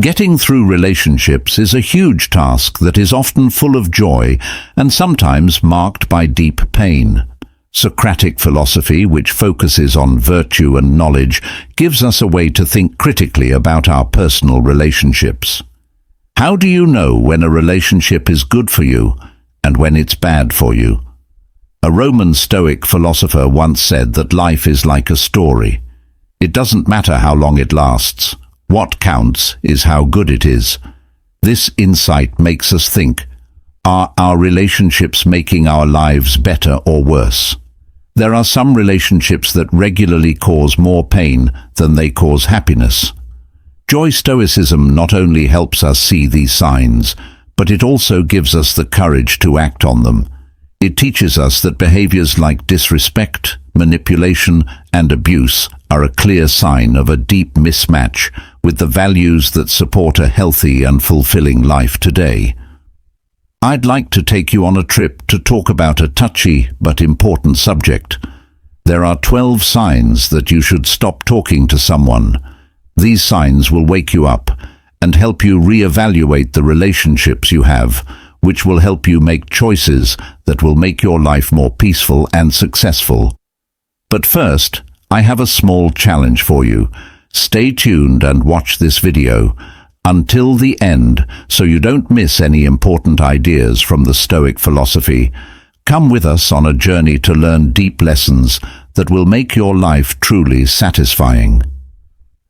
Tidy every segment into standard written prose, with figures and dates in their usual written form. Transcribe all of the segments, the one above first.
Getting through relationships is a huge task that is often full of joy and sometimes marked by deep pain. Socratic philosophy, which focuses on virtue and knowledge, gives us a way to think critically about our personal relationships. How do you know when a relationship is good for you and when it's bad for you? A Roman Stoic philosopher once said that life is like a story. It doesn't matter how long it lasts. What counts is how good it is. This insight makes us think, are our relationships making our lives better or worse? There are some relationships that regularly cause more pain than they cause happiness. Joy Stoicism not only helps us see these signs, but it also gives us the courage to act on them. It teaches us that behaviors like disrespect, manipulation, and abuse are a clear sign of a deep mismatch with the values that support a healthy and fulfilling life today. I'd like to take you on a trip to talk about a touchy but important subject. There are 12 signs that you should stop talking to someone. These signs will wake you up and help you reevaluate the relationships you have, which will help you make choices that will make your life more peaceful and successful. But first, I have a small challenge for you. Stay tuned and watch this video until the end so you don't miss any important ideas from the Stoic philosophy. Come with us on a journey to learn deep lessons that will make your life truly satisfying.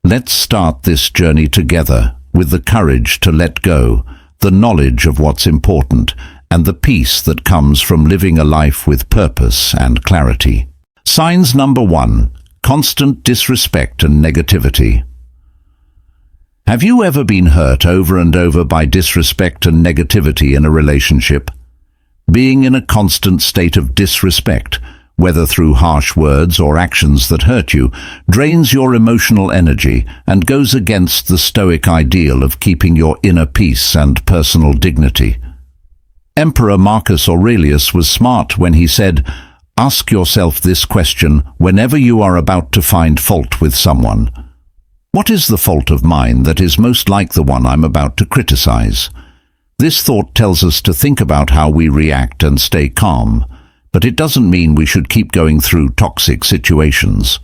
Let's start this journey together with the courage to let go, the knowledge of what's important, and the peace that comes from living a life with purpose and clarity. Signs number 1: constant disrespect and negativity. Have you ever been hurt over and over by disrespect and negativity in a relationship? Being in a constant state of disrespect, whether through harsh words or actions that hurt you, drains your emotional energy and goes against the Stoic ideal of keeping your inner peace and personal dignity. Emperor Marcus Aurelius was smart when he said, "Ask yourself this question whenever you are about to find fault with someone. What is the fault of mine that is most like the one I'm about to criticize?" This thought tells us to think about how we react and stay calm, but it doesn't mean we should keep going through toxic situations.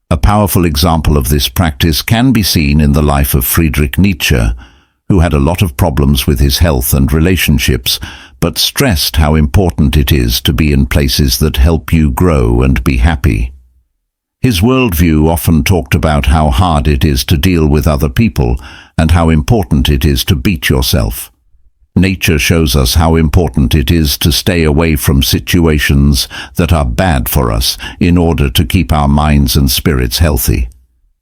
A powerful example of this practice can be seen in the life of Friedrich Nietzsche, who had a lot of problems with his health and relationships, but stressed how important it is to be in places that help you grow and be happy. His worldview often talked about how hard it is to deal with other people and how important it is to beat yourself. Nature shows us how important it is to stay away from situations that are bad for us in order to keep our minds and spirits healthy.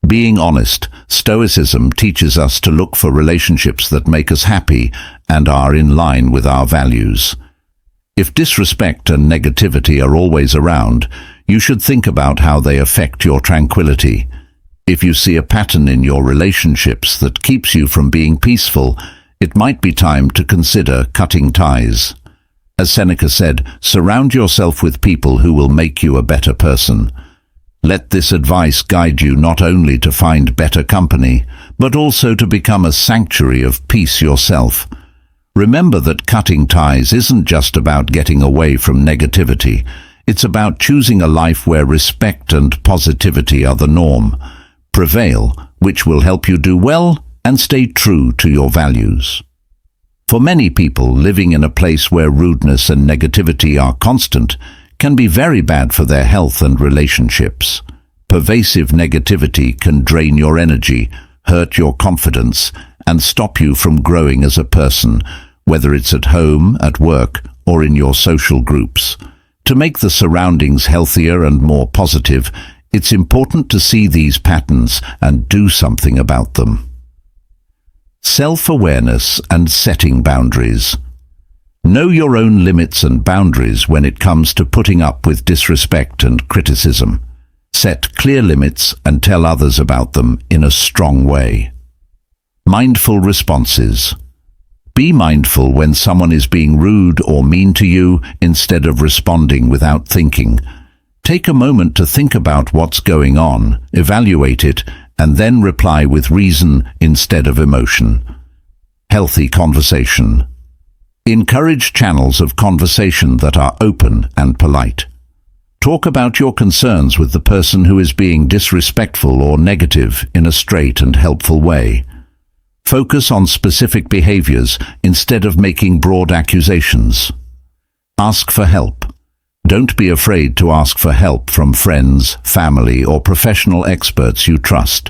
Being honest, Stoicism teaches us to look for relationships that make us happy and are in line with our values. If disrespect and negativity are always around, you should think about how they affect your tranquility. If you see a pattern in your relationships that keeps you from being peaceful, it might be time to consider cutting ties. As Seneca said, surround yourself with people who will make you a better person. Let this advice guide you not only to find better company, but also to become a sanctuary of peace yourself. Remember that cutting ties isn't just about getting away from negativity. It's about choosing a life where respect and positivity are the norm. Prevail, which will help you do well and stay true to your values. For many people, living in a place where rudeness and negativity are constant can be very bad for their health and relationships. Pervasive negativity can drain your energy, hurt your confidence, and stop you from growing as a person, whether it's at home, at work, or in your social groups. To make the surroundings healthier and more positive, it's important to see these patterns and do something about them. Self-awareness and setting boundaries. Know your own limits and boundaries when it comes to putting up with disrespect and criticism. Set clear limits and tell others about them in a strong way. Mindful responses. Be mindful when someone is being rude or mean to you instead of responding without thinking. Take a moment to think about what's going on, evaluate it, and then reply with reason instead of emotion. Healthy conversation. Encourage channels of conversation that are open and polite. Talk about your concerns with the person who is being disrespectful or negative in a straight and helpful way. Focus on specific behaviors instead of making broad accusations. Ask for help. Don't be afraid to ask for help from friends, family, or professional experts you trust.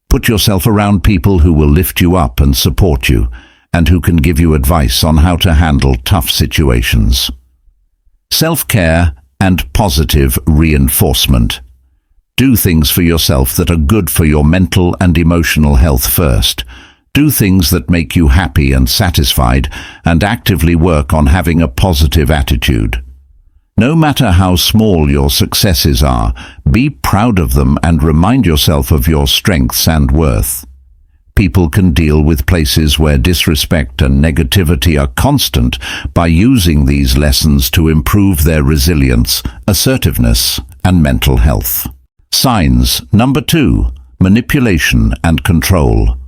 Put yourself around people who will lift you up and support you, and who can give you advice on how to handle tough situations. Self-care and positive reinforcement. Do things for yourself that are good for your mental and emotional health first. Do things that make you happy and satisfied, and actively work on having a positive attitude. No matter how small your successes are, be proud of them and remind yourself of your strengths and worth. People can deal with places where disrespect and negativity are constant by using these lessons to improve their resilience, assertiveness, and mental health. Signs. Number 2. Manipulation and control.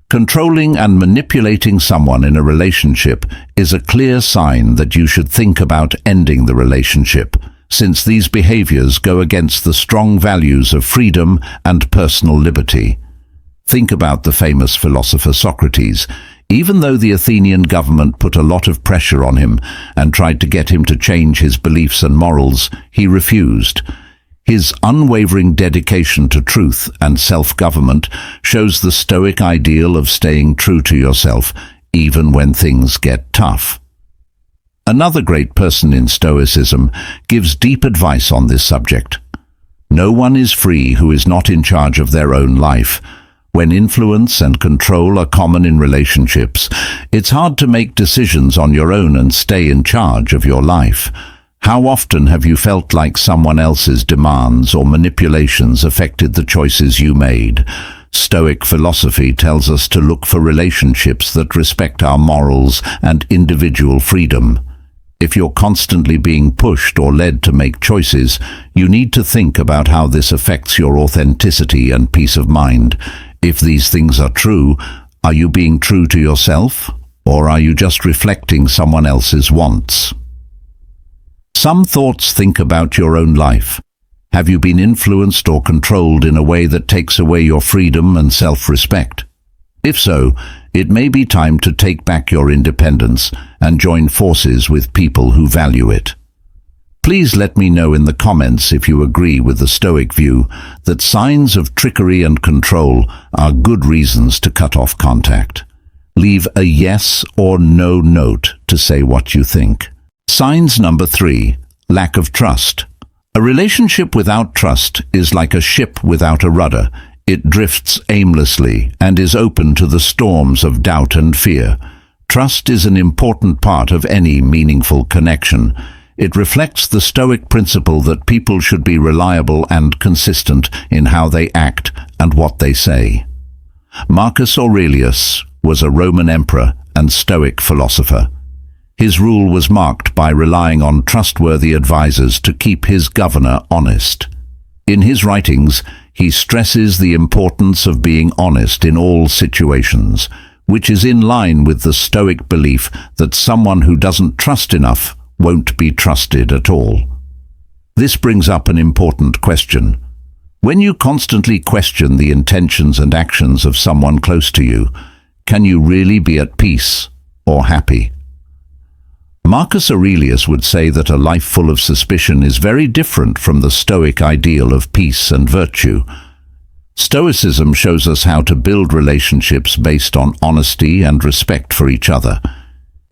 Controlling and manipulating someone in a relationship is a clear sign that you should think about ending the relationship, since these behaviors go against the strong values of freedom and personal liberty. Think about the famous philosopher Socrates. Even though the Athenian government put a lot of pressure on him and tried to get him to change his beliefs and morals, he refused. His unwavering dedication to truth and self-government shows the Stoic ideal of staying true to yourself, even when things get tough. Another great person in Stoicism gives deep advice on this subject. No one is free who is not in charge of their own life. When influence and control are common in relationships, it's hard to make decisions on your own and stay in charge of your life. How often have you felt like someone else's demands or manipulations affected the choices you made? Stoic philosophy tells us to look for relationships that respect our morals and individual freedom. If you're constantly being pushed or led to make choices, you need to think about how this affects your authenticity and peace of mind. If these things are true, are you being true to yourself, or are you just reflecting someone else's wants? Some thoughts. Think about your own life. Have you been influenced or controlled in a way that takes away your freedom and self-respect? If so, it may be time to take back your independence and join forces with people who value it. Please let me know in the comments if you agree with the Stoic view that signs of trickery and control are good reasons to cut off contact. Leave a yes or no note to say what you think. Signs number 3. Lack of trust. A relationship without trust is like a ship without a rudder. It drifts aimlessly and is open to the storms of doubt and fear. Trust is an important part of any meaningful connection. It reflects the Stoic principle that people should be reliable and consistent in how they act and what they say. Marcus Aurelius was a Roman emperor and Stoic philosopher. His rule was marked by relying on trustworthy advisors to keep his governor honest. In his writings, he stresses the importance of being honest in all situations, which is in line with the Stoic belief that someone who doesn't trust enough won't be trusted at all. This brings up an important question. When you constantly question the intentions and actions of someone close to you, can you really be at peace or happy? Marcus Aurelius would say that a life full of suspicion is very different from the Stoic ideal of peace and virtue. Stoicism shows us how to build relationships based on honesty and respect for each other.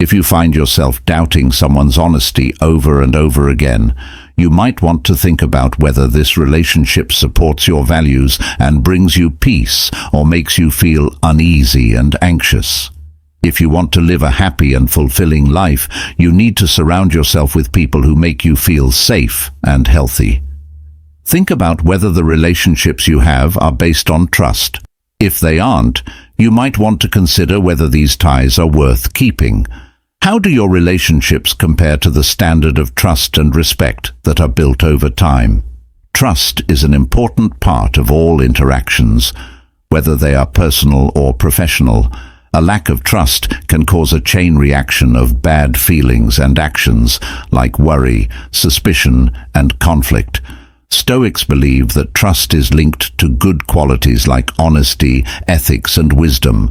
If you find yourself doubting someone's honesty over and over again, you might want to think about whether this relationship supports your values and brings you peace or makes you feel uneasy and anxious. If you want to live a happy and fulfilling life, you need to surround yourself with people who make you feel safe and healthy. Think about whether the relationships you have are based on trust. If they aren't, you might want to consider whether these ties are worth keeping. How do your relationships compare to the standard of trust and respect that are built over time? Trust is an important part of all interactions, whether they are personal or professional, A lack of trust can cause a chain reaction of bad feelings and actions like worry, suspicion, and conflict. Stoics believe that trust is linked to good qualities like honesty, ethics, and wisdom.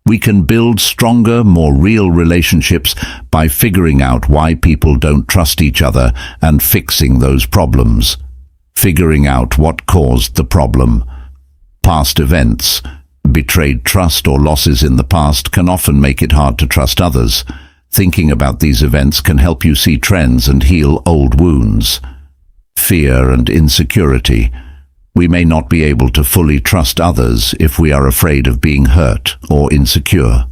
We can build stronger, more real relationships by figuring out why people don't trust each other and fixing those problems. Figuring out what caused the problem. Past events, betrayed trust or losses in the past can often make it hard to trust others. Thinking about these events can help you see trends and heal old wounds. Fear and insecurity. We may not be able to fully trust others if we are afraid of being hurt or insecure.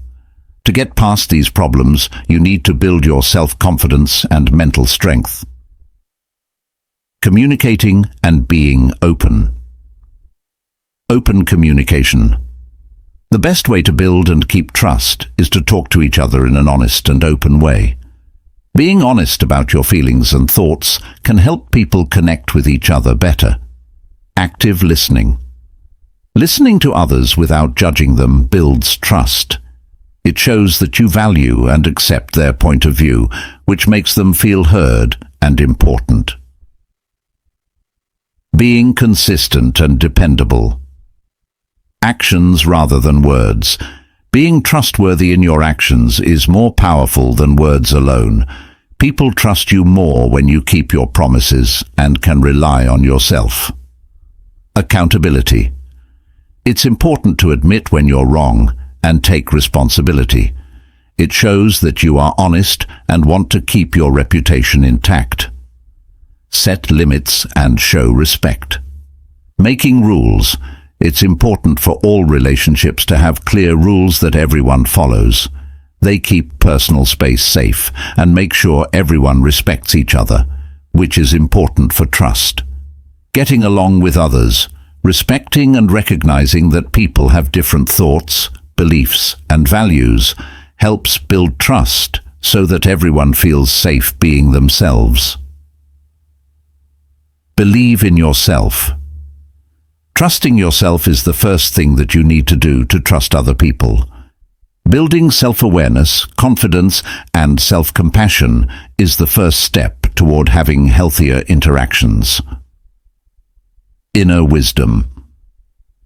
To get past these problems, you need to build your self-confidence and mental strength. Communicating and being open. Open communication. The best way to build and keep trust is to talk to each other in an honest and open way. Being honest about your feelings and thoughts can help people connect with each other better. Active listening. Listening to others without judging them builds trust. It shows that you value and accept their point of view, which makes them feel heard and important. Being consistent and dependable. Actions rather than words. Being trustworthy in your actions is more powerful than words alone. People trust you more when you keep your promises and can rely on yourself. Accountability. It's important to admit when you're wrong and take responsibility. It shows that you are honest and want to keep your reputation intact. Set limits and show respect. Making rules. It's important for all relationships to have clear rules that everyone follows. They keep personal space safe and make sure everyone respects each other, which is important for trust. Getting along with others. Respecting and recognizing that people have different thoughts, beliefs, and values helps build trust so that everyone feels safe being themselves. Believe in yourself. Trusting yourself is the first thing that you need to do to trust other people. Building self-awareness, confidence, and self-compassion is the first step toward having healthier interactions. Inner wisdom.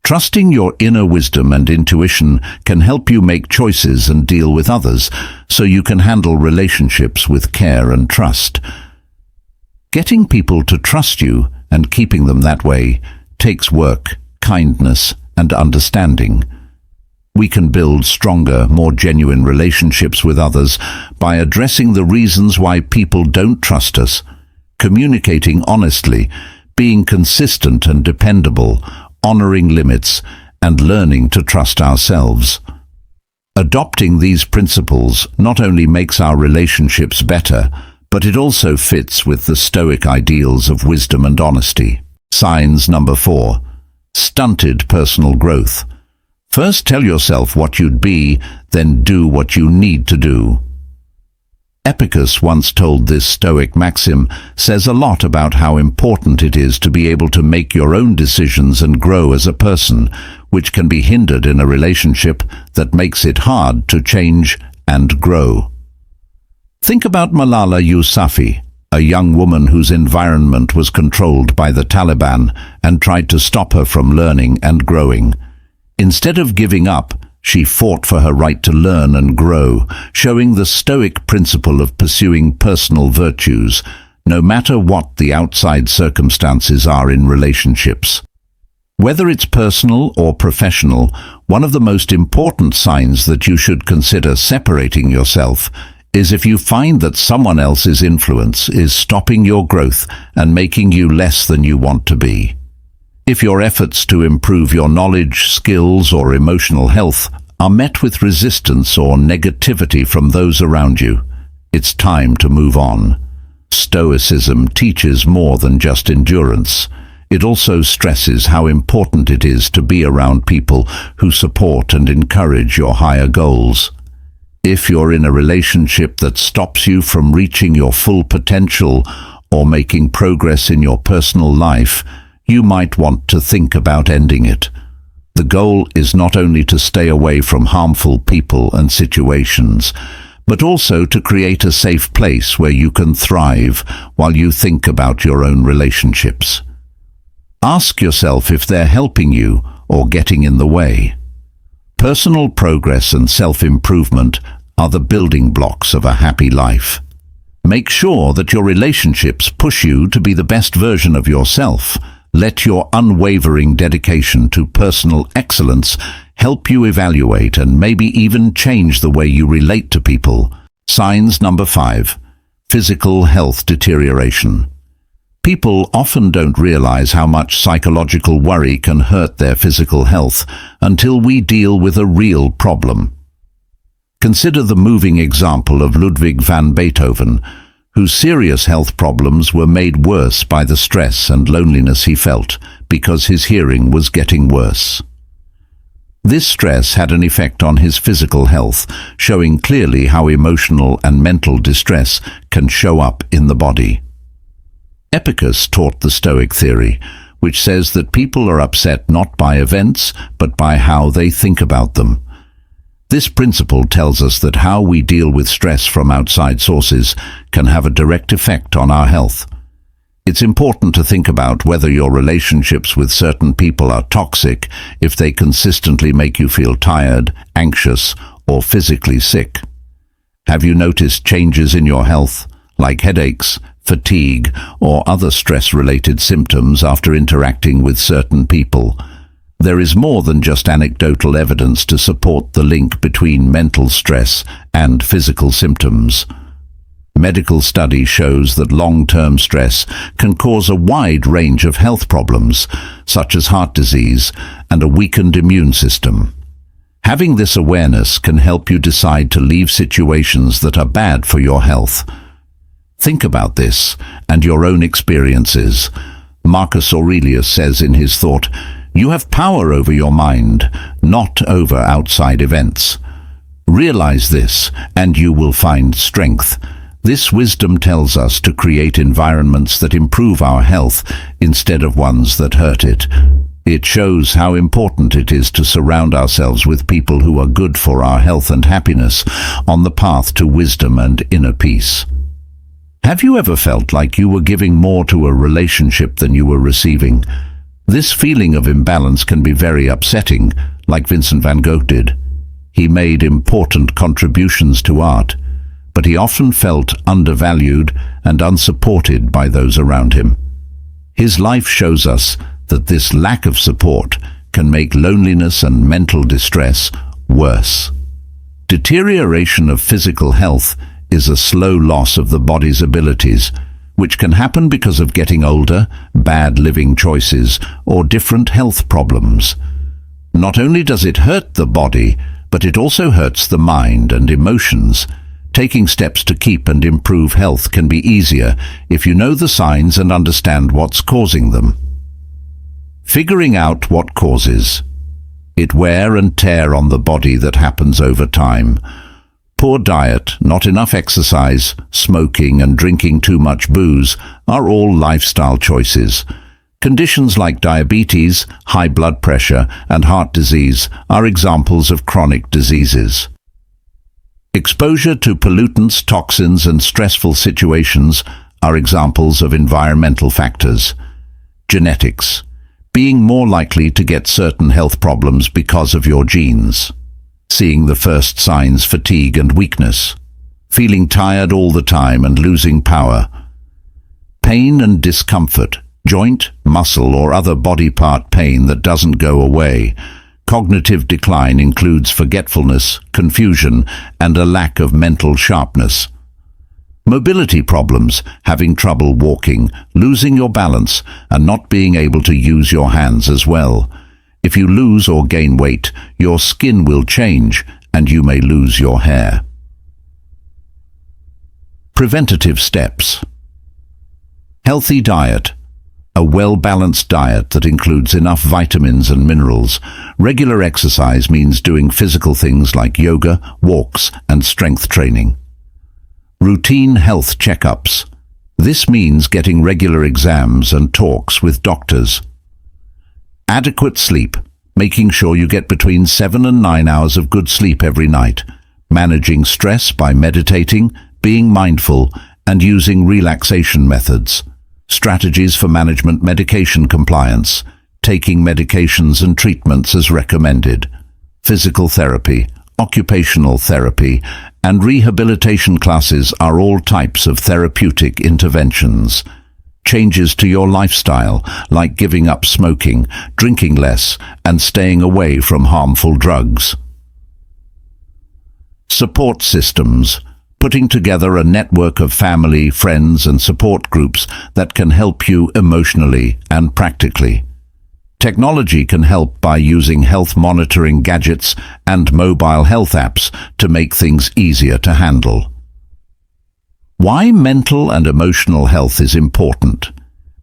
Trusting your inner wisdom and intuition can help you make choices and deal with others, so you can handle relationships with care and trust. Getting people to trust you and keeping them that way takes work, kindness, and understanding. We can build stronger, more genuine relationships with others by addressing the reasons why people don't trust us, communicating honestly, being consistent and dependable, honoring limits, and learning to trust ourselves. Adopting these principles not only makes our relationships better, but it also fits with the Stoic ideals of wisdom and honesty. Signs number 4. Stunted personal growth. First tell yourself what you'd be, then do what you need to do. Epictetus once told this Stoic maxim says a lot about how important it is to be able to make your own decisions and grow as a person, which can be hindered in a relationship that makes it hard to change and grow. Think about Malala Yousafzai, a young woman whose environment was controlled by the Taliban and tried to stop her from learning and growing. Instead of giving up, she fought for her right to learn and grow, showing the Stoic principle of pursuing personal virtues, no matter what the outside circumstances are in relationships. Whether it's personal or professional, one of the most important signs that you should consider separating yourself is if you find that someone else's influence is stopping your growth and making you less than you want to be. If your efforts to improve your knowledge, skills, or emotional health are met with resistance or negativity from those around you, it's time to move on. Stoicism teaches more than just endurance. It also stresses how important it is to be around people who support and encourage your higher goals. If you're in a relationship that stops you from reaching your full potential or making progress in your personal life, you might want to think about ending it. The goal is not only to stay away from harmful people and situations, but also to create a safe place where you can thrive while you think about your own relationships. Ask yourself if they're helping you or getting in the way. Personal progress and self-improvement are the building blocks of a happy life. Make sure that your relationships push you to be the best version of yourself. Let your unwavering dedication to personal excellence help you evaluate and maybe even change the way you relate to people. Signs number 5. Physical health deterioration. People often don't realize how much psychological worry can hurt their physical health until we deal with a real problem. Consider the moving example of Ludwig van Beethoven, whose serious health problems were made worse by the stress and loneliness he felt because his hearing was getting worse. This stress had an effect on his physical health, showing clearly how emotional and mental distress can show up in the body. Epictetus taught the Stoic theory, which says that people are upset not by events, but by how they think about them. This principle tells us that how we deal with stress from outside sources can have a direct effect on our health. It's important to think about whether your relationships with certain people are toxic if they consistently make you feel tired, anxious, or physically sick. Have you noticed changes in your health, like headaches, fatigue, or other stress-related symptoms after interacting with certain people? There is more than just anecdotal evidence to support the link between mental stress and physical symptoms. Medical study shows that long-term stress can cause a wide range of health problems, such as heart disease and a weakened immune system. Having this awareness can help you decide to leave situations that are bad for your health. Think about this and your own experiences. Marcus Aurelius says in his thought, "You have power over your mind, not over outside events." Realize this, and you will find strength. This wisdom tells us to create environments that improve our health instead of ones that hurt it. It shows how important it is to surround ourselves with people who are good for our health and happiness on the path to wisdom and inner peace. Have you ever felt like you were giving more to a relationship than you were receiving? This feeling of imbalance can be very upsetting, like Vincent van Gogh did. He made important contributions to art, but he often felt undervalued and unsupported by those around him. His life shows us that this lack of support can make loneliness and mental distress worse. Deterioration of physical health is a slow loss of the body's abilities, which can happen because of getting older, bad living choices, or different health problems. Not only does it hurt the body, but it also hurts the mind and emotions. Taking steps to keep and improve health can be easier if you know the signs and understand what's causing them. Figuring out what causes it wear and tear on the body that happens over time. Poor diet, not enough exercise, smoking and drinking too much booze are all lifestyle choices. Conditions like diabetes, high blood pressure, and heart disease are examples of chronic diseases. Exposure to pollutants, toxins, and stressful situations are examples of environmental factors. Genetics, being more likely to get certain health problems because of your genes. Seeing the first signs, fatigue and weakness. Feeling tired all the time and losing power. Pain and discomfort, joint, muscle, or other body part pain that doesn't go away. Cognitive decline includes forgetfulness, confusion, and a lack of mental sharpness. Mobility problems, having trouble walking, losing your balance, and not being able to use your hands as well. If you lose or gain weight, your skin will change, and you may lose your hair. Preventative steps. Healthy diet. A well-balanced diet that includes enough vitamins and minerals. Regular exercise means doing physical things like yoga, walks, and strength training. Routine health checkups. This means getting regular exams and talks with doctors. Adequate sleep. making sure you get between 7 and 9 hours of good sleep every night, managing stress by meditating, being mindful, and using relaxation methods, strategies for management medication compliance, taking medications and treatments as recommended, physical therapy, occupational therapy, and rehabilitation classes are all types of therapeutic interventions. Changes to your lifestyle, like giving up smoking, drinking less, and staying away from harmful drugs. Support systems, putting together a network of family, friends, and support groups that can help you emotionally and practically. Technology can help by using health monitoring gadgets and mobile health apps to make things easier to handle. Why mental and emotional health is important.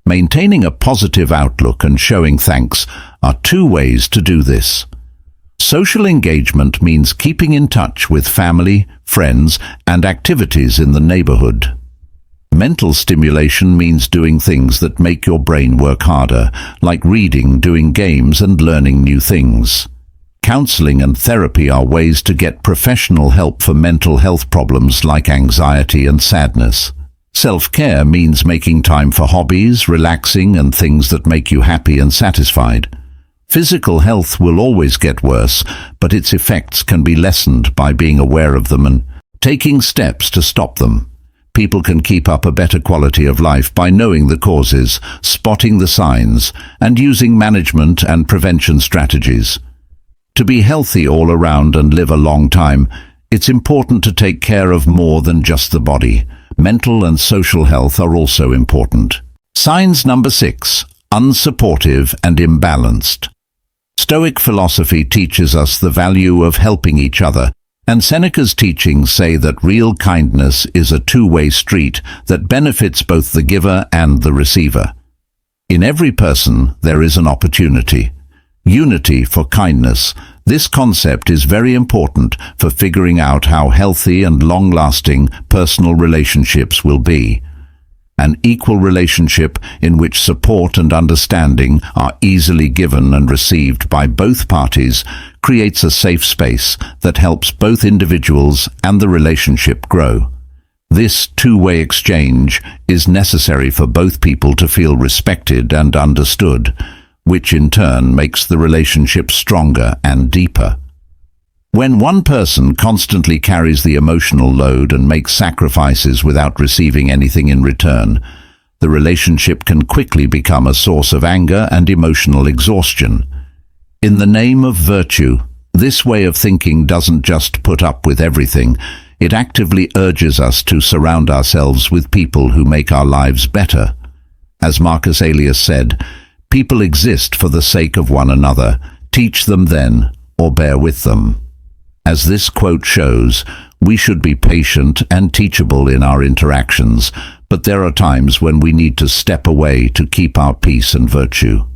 Maintaining a positive outlook and showing thanks are two ways to do this. Social engagement means keeping in touch with family, friends, and activities in the neighborhood. Mental stimulation means doing things that make your brain work harder, like reading, doing games, and learning new things. Counseling and therapy are ways to get professional help for mental health problems like anxiety and sadness. Self-care means making time for hobbies, relaxing, and things that make you happy and satisfied. Physical health will always get worse, but its effects can be lessened by being aware of them and taking steps to stop them. People can keep up a better quality of life by knowing the causes, spotting the signs, and using management and prevention strategies. To be healthy all around and live a long time, it's important to take care of more than just the body. Mental and social health are also important. Signs number 6, unsupportive and imbalanced. Stoic philosophy teaches us the value of helping each other, and Seneca's teachings say that real kindness is a two-way street that benefits both the giver and the receiver. In every person, there is an opportunity. Unity for kindness. This concept is very important for figuring out how healthy and long-lasting personal relationships will be. An equal relationship in which support and understanding are easily given and received by both parties creates a safe space that helps both individuals and the relationship grow. This two-way exchange is necessary for both people to feel respected and understood, which in turn makes the relationship stronger and deeper. When one person constantly carries the emotional load and makes sacrifices without receiving anything in return, the relationship can quickly become a source of anger and emotional exhaustion. In the name of virtue, this way of thinking doesn't just put up with everything, it actively urges us to surround ourselves with people who make our lives better. As Marcus Aurelius said, people exist for the sake of one another. Teach them then, or bear with them. As this quote shows, we should be patient and teachable in our interactions, but there are times when we need to step away to keep our peace and virtue.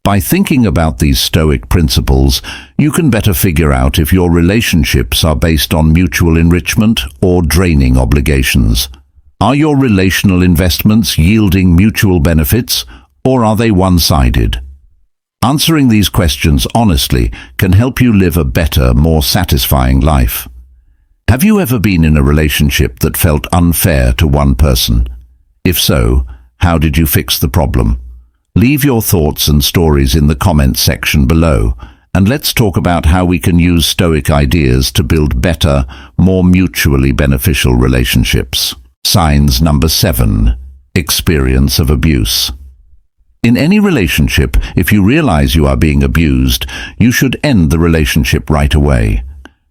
By thinking about these Stoic principles, you can better figure out if your relationships are based on mutual enrichment or draining obligations. Are your relational investments yielding mutual benefits, or are they one-sided? Answering these questions honestly can help you live a better, more satisfying life. Have you ever been in a relationship that felt unfair to one person? If so, how did you fix the problem? Leave your thoughts and stories in the comments section below, and let's talk about how we can use Stoic ideas to build better, more mutually beneficial relationships. Signs number 7, experience of abuse. In any relationship, if you realize you are being abused, you should end the relationship right away.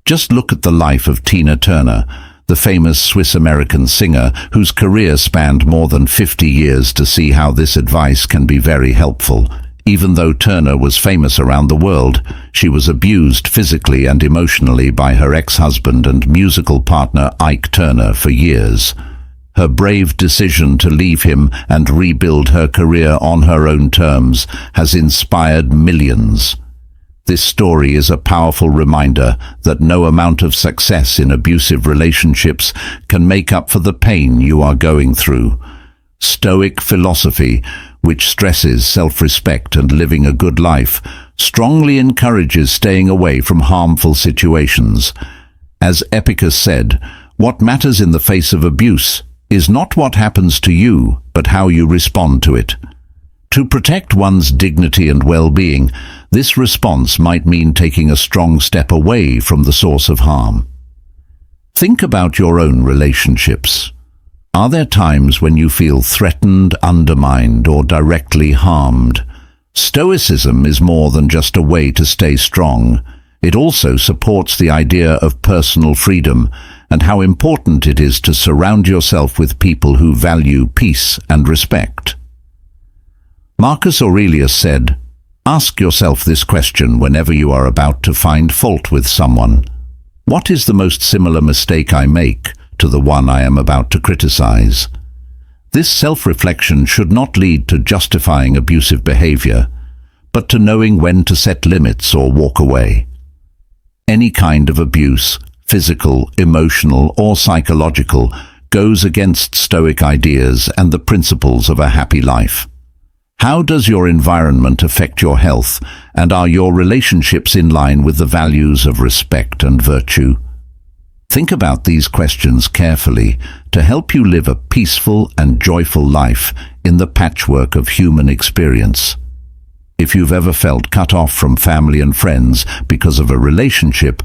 Just look at the life of Tina Turner, the famous Swiss-American singer whose career spanned more than 50 years, to see how this advice can be very helpful. Even though Turner was famous around the world, she was abused physically and emotionally by her ex-husband and musical partner Ike Turner for years. Her brave decision to leave him and rebuild her career on her own terms has inspired millions. This story is a powerful reminder that no amount of success in abusive relationships can make up for the pain you are going through. Stoic philosophy, which stresses self-respect and living a good life, strongly encourages staying away from harmful situations. As Epictetus said, "What matters in the face of abuse is not what happens to you, but how you respond to it." To protect one's dignity and well-being, this response might mean taking a strong step away from the source of harm. Think about your own relationships. Are there times when you feel threatened, undermined, or directly harmed? Stoicism is more than just a way to stay strong. It also supports the idea of personal freedom and how important it is to surround yourself with people who value peace and respect. Marcus Aurelius said, "Ask yourself this question whenever you are about to find fault with someone. What is the most similar mistake I make to the one I am about to criticize?" This self-reflection should not lead to justifying abusive behavior, but to knowing when to set limits or walk away. Any kind of abuse, physical, emotional, or psychological, goes against Stoic ideas and the principles of a happy life. How does your environment affect your health, and are your relationships in line with the values of respect and virtue? Think about these questions carefully to help you live a peaceful and joyful life in the patchwork of human experience. If you've ever felt cut off from family and friends because of a relationship,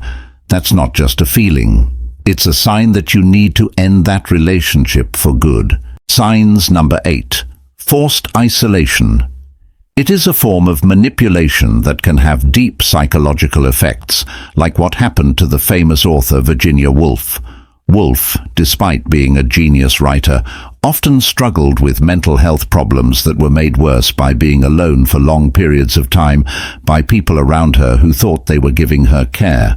that's not just a feeling. It's a sign that you need to end that relationship for good. Signs number 8. Forced isolation. It is a form of manipulation that can have deep psychological effects, like what happened to the famous author Virginia Woolf. Woolf, despite being a genius writer, often struggled with mental health problems that were made worse by being alone for long periods of time by people around her who thought they were giving her care.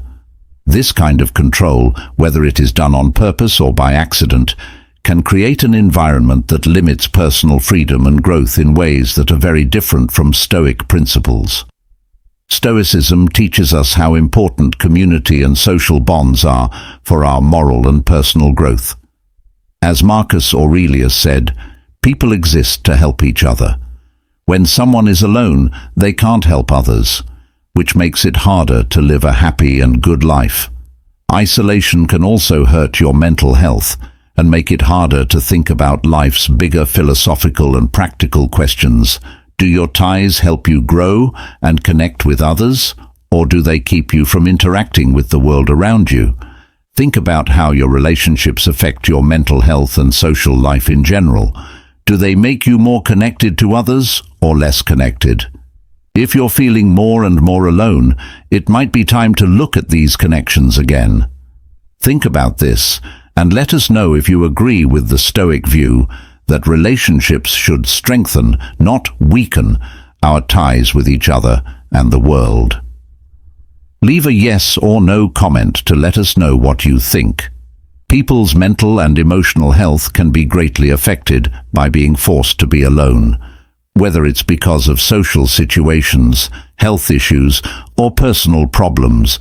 This kind of control, whether it is done on purpose or by accident, can create an environment that limits personal freedom and growth in ways that are very different from Stoic principles. Stoicism teaches us how important community and social bonds are for our moral and personal growth. As Marcus Aurelius said, people exist to help each other. When someone is alone, they can't help others, which makes it harder to live a happy and good life. Isolation can also hurt your mental health and make it harder to think about life's bigger philosophical and practical questions. Do your ties help you grow and connect with others, or do they keep you from interacting with the world around you? Think about how your relationships affect your mental health and social life in general. Do they make you more connected to others or less connected? If you're feeling more and more alone, it might be time to look at these connections again. Think about this and let us know if you agree with the Stoic view that relationships should strengthen, not weaken, our ties with each other and the world. Leave a yes or no comment to let us know what you think. People's mental and emotional health can be greatly affected by being forced to be alone, whether it's because of social situations, health issues, or personal problems.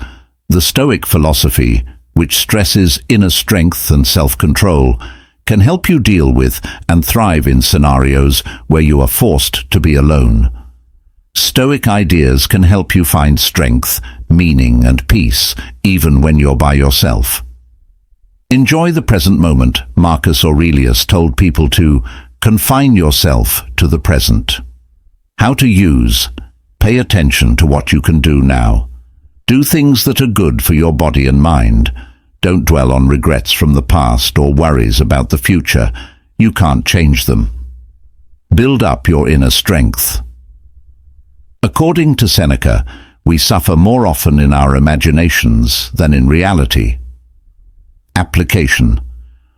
The Stoic philosophy, which stresses inner strength and self-control, can help you deal with and thrive in scenarios where you are forced to be alone. Stoic ideas can help you find strength, meaning, and peace, even when you're by yourself. Enjoy the present moment. Marcus Aurelius told people to confine yourself to the present. How to use. Pay attention to what you can do now. Do things that are good for your body and mind. Don't dwell on regrets from the past or worries about the future. You can't change them. Build up your inner strength. According to Seneca, we suffer more often in our imaginations than in reality. Application.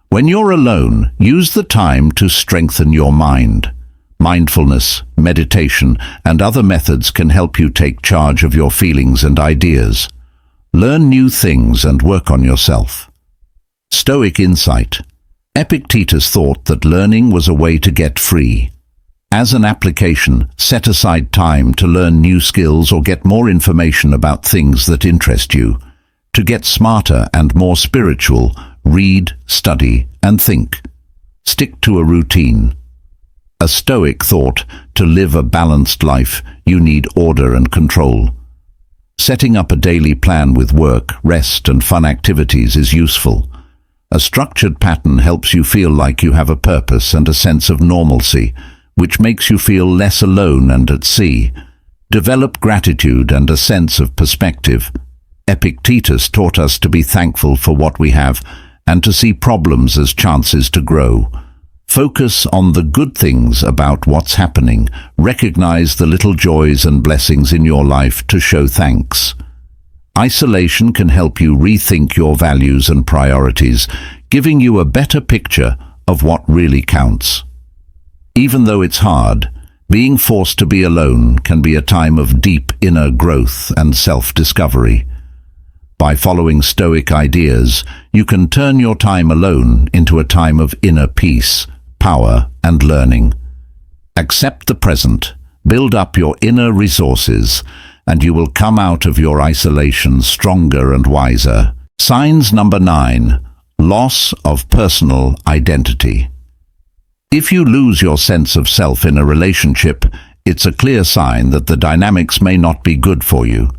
When you're alone, use the time to strengthen your mind. Mindfulness, meditation, and other methods can help you take charge of your feelings and ideas. Learn new things and work on yourself. Stoic insight. Epictetus thought that learning was a way to get free. As an application, set aside time to learn new skills or get more information about things that interest you. To get smarter and more spiritual, read, study, and think. Stick to a routine. A Stoic thought, to live a balanced life, you need order and control. Setting up a daily plan with work, rest, and fun activities is useful. A structured pattern helps you feel like you have a purpose and a sense of normalcy, which makes you feel less alone and at sea. Develop gratitude and a sense of perspective. Epictetus taught us to be thankful for what we have and to see problems as chances to grow. Focus on the good things about what's happening. Recognize the little joys and blessings in your life to show thanks. Isolation can help you rethink your values and priorities, giving you a better picture of what really counts. Even though it's hard, being forced to be alone can be a time of deep inner growth and self-discovery. By following Stoic ideas, you can turn your time alone into a time of inner peace, power, and learning. Accept the present, build up your inner resources, and you will come out of your isolation stronger and wiser. Signs number 9. Loss of personal identity. If you lose your sense of self in a relationship, it's a clear sign that the dynamics may not be good for you.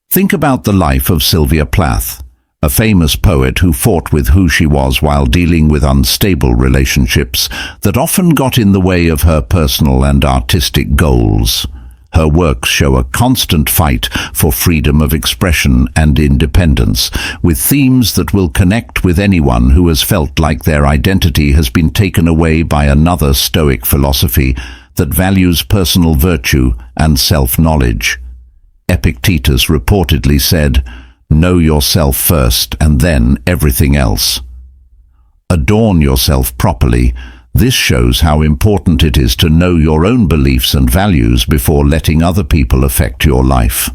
Think about the life of Sylvia Plath, a famous poet who fought with who she was while dealing with unstable relationships that often got in the way of her personal and artistic goals. Her works show a constant fight for freedom of expression and independence, with themes that will connect with anyone who has felt like their identity has been taken away by another Stoic philosophy that values personal virtue and self-knowledge. Epictetus reportedly said, "Know yourself first and then everything else." Adorn yourself properly. This shows how important it is to know your own beliefs and values before letting other people affect your life.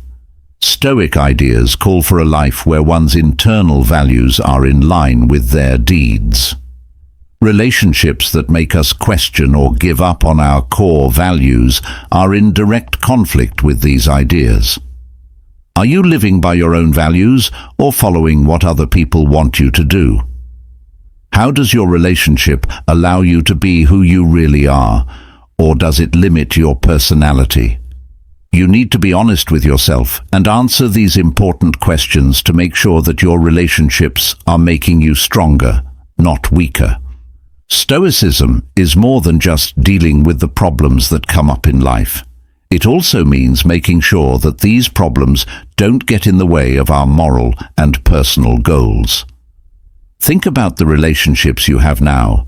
Stoic ideas call for a life where one's internal values are in line with their deeds. Relationships that make us question or give up on our core values are in direct conflict with these ideas. Are you living by your own values or following what other people want you to do? How does your relationship allow you to be who you really are, or does it limit your personality? You need to be honest with yourself and answer these important questions to make sure that your relationships are making you stronger, not weaker. Stoicism is more than just dealing with the problems that come up in life. It also means making sure that these problems don't get in the way of our moral and personal goals. Think about the relationships you have now.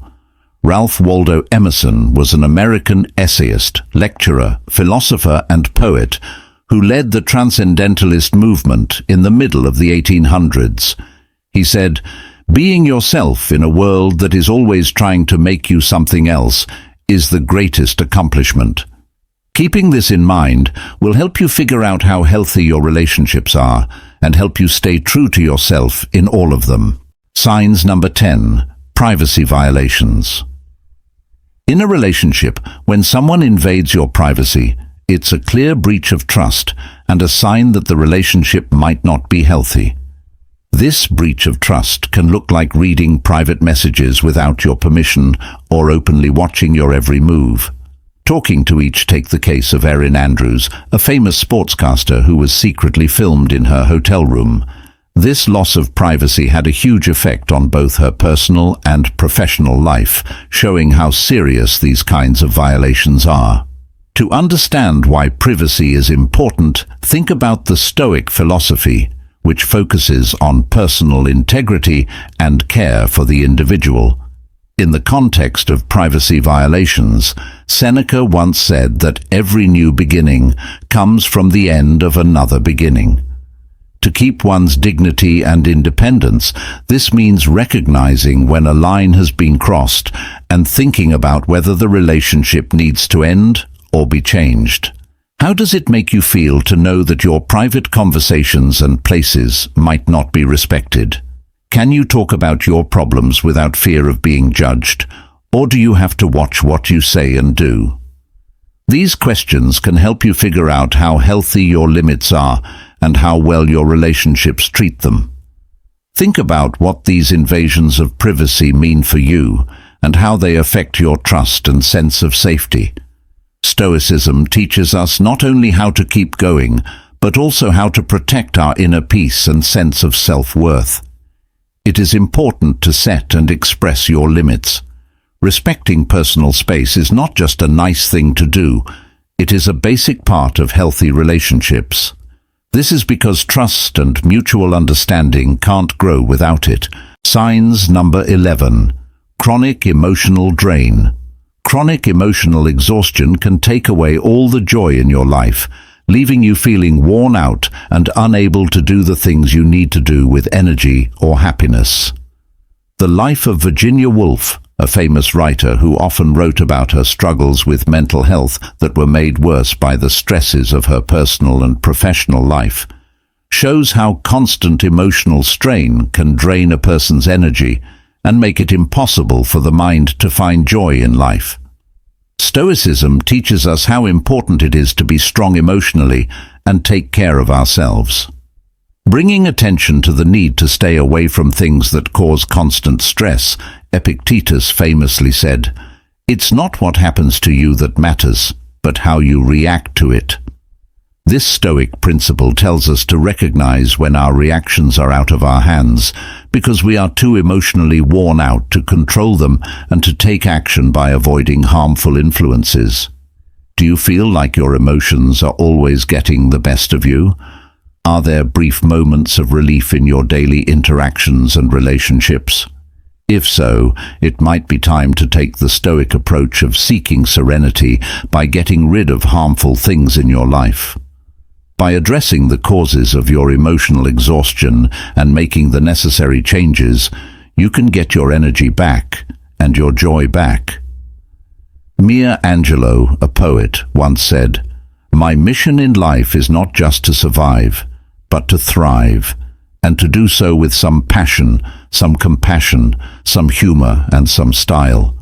Ralph Waldo Emerson was an American essayist, lecturer, philosopher, and poet who led the Transcendentalist movement in the middle of the 1800s. He said, "Being yourself in a world that is always trying to make you something else is the greatest accomplishment." Keeping this in mind will help you figure out how healthy your relationships are and help you stay true to yourself in all of them. Signs number 10. Privacy violations. In a relationship, when someone invades your privacy, it's a clear breach of trust and a sign that the relationship might not be healthy. This breach of trust can look like reading private messages without your permission or openly watching your every move. Talking to each. Take the case of Erin Andrews, a famous sportscaster who was secretly filmed in her hotel room. This loss of privacy had a huge effect on both her personal and professional life, showing how serious these kinds of violations are. To understand why privacy is important, think about the Stoic philosophy, which focuses on personal integrity and care for the individual. In the context of privacy violations, Seneca once said that every new beginning comes from the end of another beginning. To keep one's dignity and independence, this means recognizing when a line has been crossed and thinking about whether the relationship needs to end or be changed. How does it make you feel to know that your private conversations and places might not be respected? Can you talk about your problems without fear of being judged, or do you have to watch what you say and do? These questions can help you figure out how healthy your limits are and how well your relationships treat them. Think about what these invasions of privacy mean for you and how they affect your trust and sense of safety. Stoicism teaches us not only how to keep going, but also how to protect our inner peace and sense of self-worth. It is important to set and express your limits. Respecting personal space is not just a nice thing to do, it is a basic part of healthy relationships. This is because trust and mutual understanding can't grow without it. Signs number 11. Chronic emotional drain. Chronic emotional exhaustion can take away all the joy in your life, leaving you feeling worn out and unable to do the things you need to do with energy or happiness. The life of Virginia Woolf, a famous writer who often wrote about her struggles with mental health that were made worse by the stresses of her personal and professional life, shows how constant emotional strain can drain a person's energy and make it impossible for the mind to find joy in life. Stoicism teaches us how important it is to be strong emotionally and take care of ourselves. Bringing attention to the need to stay away from things that cause constant stress, Epictetus famously said, "It's not what happens to you that matters, but how you react to it." This Stoic principle tells us to recognize when our reactions are out of our hands, because we are too emotionally worn out to control them and to take action by avoiding harmful influences. Do you feel like your emotions are always getting the best of you? Are there brief moments of relief in your daily interactions and relationships? If so, it might be time to take the Stoic approach of seeking serenity by getting rid of harmful things in your life. By addressing the causes of your emotional exhaustion and making the necessary changes, you can get your energy back and your joy back. Mia Angelou, a poet, once said, "My mission in life is not just to survive, but to thrive, and to do so with some passion, some compassion, some humor, and some style."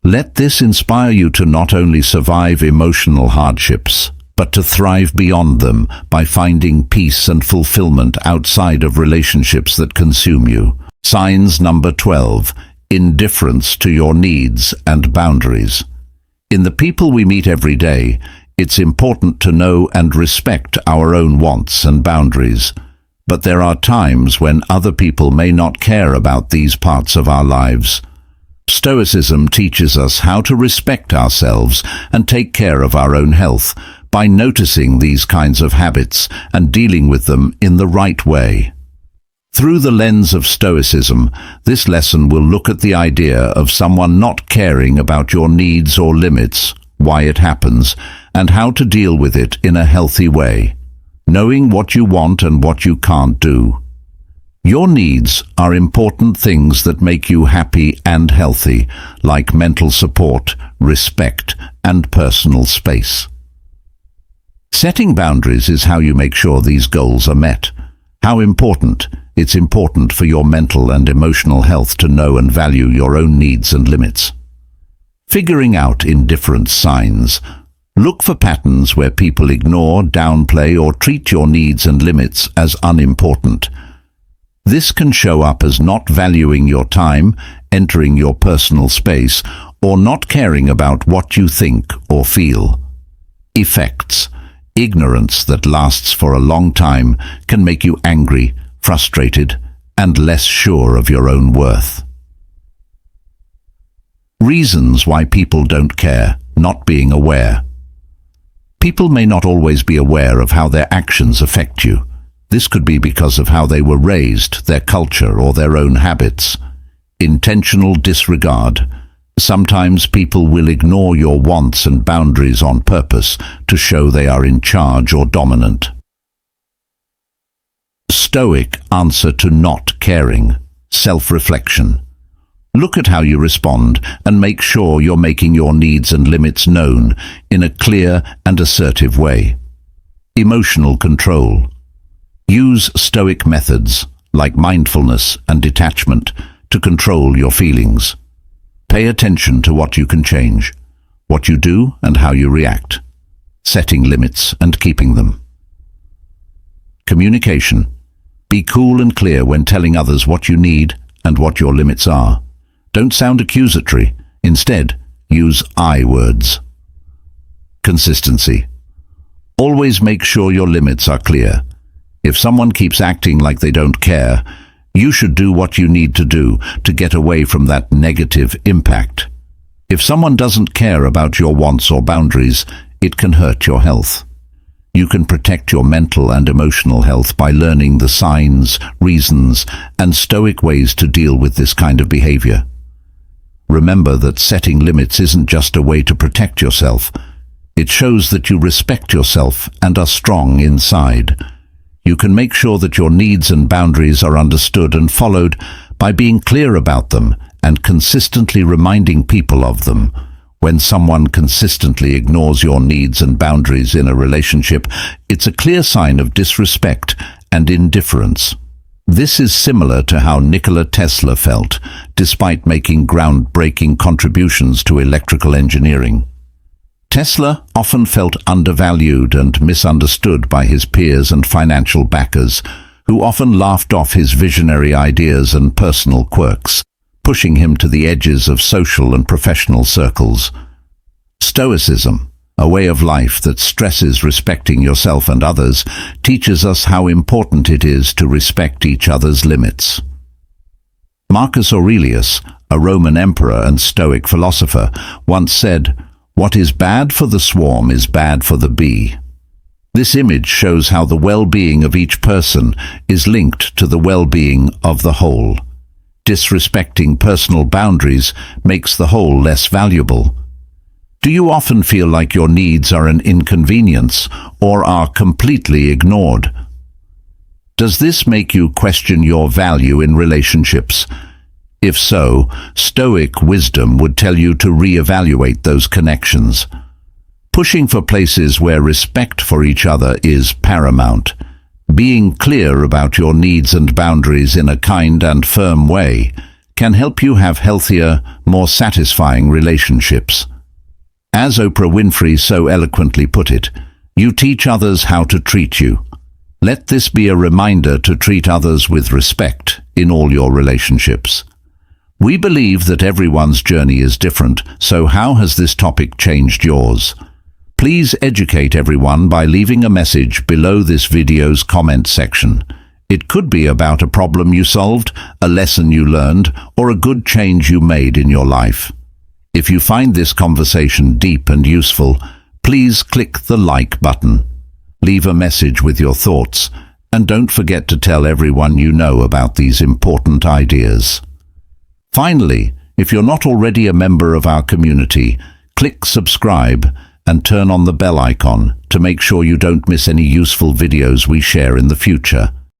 Let this inspire you to not only survive emotional hardships, but to thrive beyond them by finding peace and fulfillment outside of relationships that consume you. Signs number 12. Indifference to your needs and boundaries. In the people we meet every day, it's important to know and respect our own wants and boundaries. But there are times when other people may not care about these parts of our lives. Stoicism teaches us how to respect ourselves and take care of our own health by noticing these kinds of habits and dealing with them in the right way. Through the lens of Stoicism, this lesson will look at the idea of someone not caring about your needs or limits, why it happens, and how to deal with it in a healthy way, knowing what you want and what you can't do. Your needs are important things that make you happy and healthy, like mental support, respect, and personal space. Setting boundaries is how you make sure these goals are met. How important? It's important for your mental and emotional health to know and value your own needs and limits. Figuring out indifference signs. Look for patterns where people ignore, downplay, or treat your needs and limits as unimportant. This can show up as not valuing your time, entering your personal space, or not caring about what you think or feel. Effects. Ignorance that lasts for a long time can make you angry, frustrated, and less sure of your own worth. Reasons why people don't care. Not being aware. People may not always be aware of how their actions affect you. This could be because of how they were raised, their culture, or their own habits. Intentional disregard. Sometimes people will ignore your wants and boundaries on purpose to show they are in charge or dominant. Stoic answer to not caring. Self-reflection. Look at how you respond and make sure you're making your needs and limits known in a clear and assertive way. Emotional control. Use Stoic methods like mindfulness and detachment to control your feelings. Pay attention to what you can change, what you do and how you react, setting limits and keeping them. Communication. Be cool and clear when telling others what you need and what your limits are. Don't sound accusatory. Instead, use I words. Consistency. Always make sure your limits are clear. If someone keeps acting like they don't care, you should do what you need to do to get away from that negative impact. If someone doesn't care about your wants or boundaries, it can hurt your health. You can protect your mental and emotional health by learning the signs, reasons, and Stoic ways to deal with this kind of behavior. Remember that setting limits isn't just a way to protect yourself. It shows that you respect yourself and are strong inside. You can make sure that your needs and boundaries are understood and followed by being clear about them and consistently reminding people of them. When someone consistently ignores your needs and boundaries in a relationship, it's a clear sign of disrespect and indifference. This is similar to how Nikola Tesla felt, despite making groundbreaking contributions to electrical engineering. Tesla often felt undervalued and misunderstood by his peers and financial backers, who often laughed off his visionary ideas and personal quirks, pushing him to the edges of social and professional circles. Stoicism, a way of life that stresses respecting yourself and others, teaches us how important it is to respect each other's limits. Marcus Aurelius, a Roman emperor and Stoic philosopher, once said, "What is bad for the swarm is bad for the bee." This image shows how the well-being of each person is linked to the well-being of the whole. Disrespecting personal boundaries makes the whole less valuable. Do you often feel like your needs are an inconvenience or are completely ignored? Does this make you question your value in relationships? If so, Stoic wisdom would tell you to reevaluate those connections. Pushing for places where respect for each other is paramount. Being clear about your needs and boundaries in a kind and firm way can help you have healthier, more satisfying relationships. As Oprah Winfrey so eloquently put it, you teach others how to treat you. Let this be a reminder to treat others with respect in all your relationships. We believe that everyone's journey is different, so how has this topic changed yours? Please educate everyone by leaving a message below this video's comment section. It could be about a problem you solved, a lesson you learned, or a good change you made in your life. If you find this conversation deep and useful, please click the like button. Leave a message with your thoughts, and don't forget to tell everyone you know about these important ideas. Finally, if you're not already a member of our community, click subscribe and turn on the bell icon to make sure you don't miss any useful videos we share in the future.